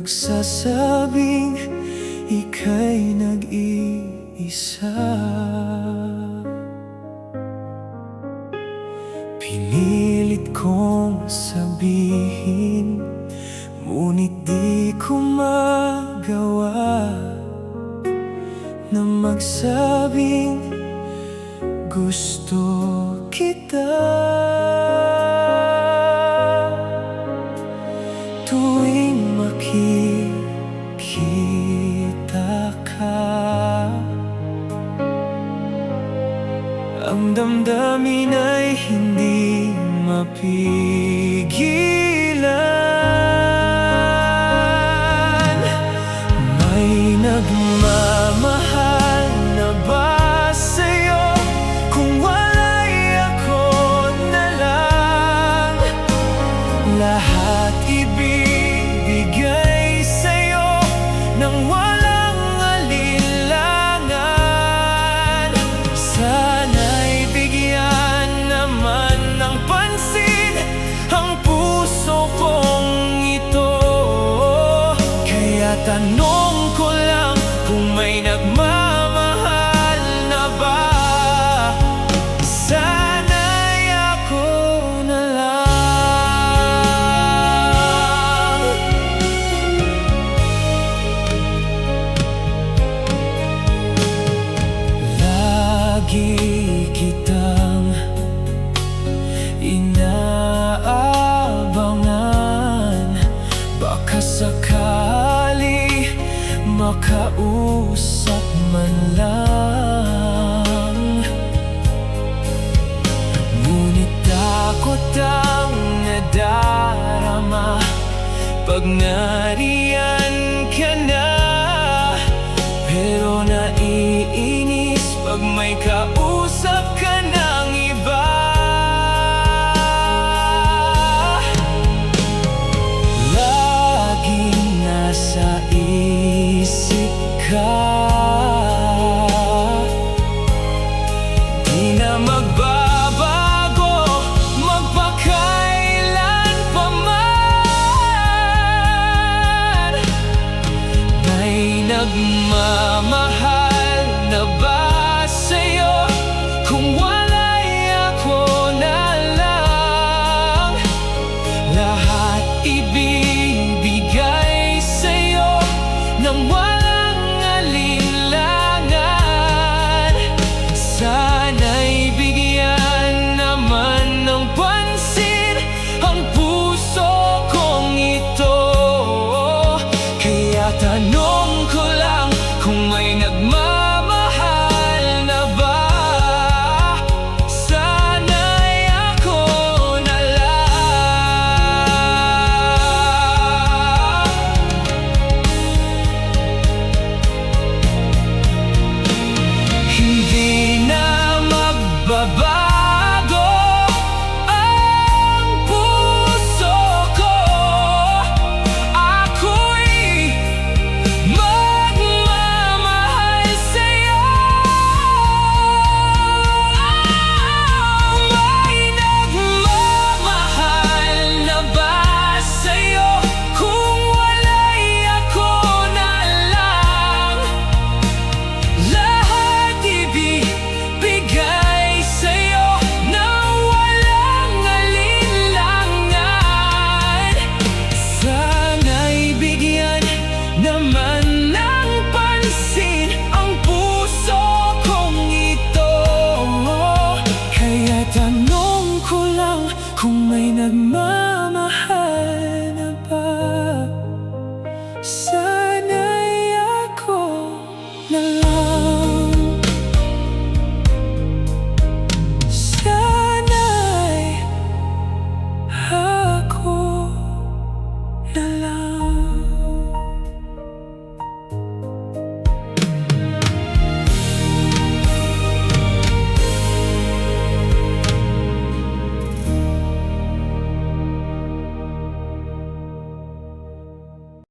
nagsasabing ika'y nag-iisa. Pinilit kong sabihin, ngunit di ko magawa na magsabing gusto kita. Tuwing makikita ka, ang damdamin ay hindi mapigilan. May nagmamahal na ba sa'yo? Kung wala'y ako na lang, lahat ibibigay sa'yo nang walang alinlangan. Sana'y bigyan naman ng pansin ang puso kong ito. Kaya tanong ko lang kung may nagmamahal na ba. Sana'y ako na lang. Lagi kitang inaabangan, baka sakali makausap man lang. Ngunit takot ang nadarama pag nariyan ka na. Pero naiinis pag may kausap ka ng iba. Laging nasa isip ka, di na magbabago magpakailan pa man. May nagmamahal na ba sa'yo? Kung wala'y ako na lang, lahat ibibigay sa'yo nang walang alinlangan. Sana'y bigyan naman ng pansin ang puso kong ito. Kaya tanong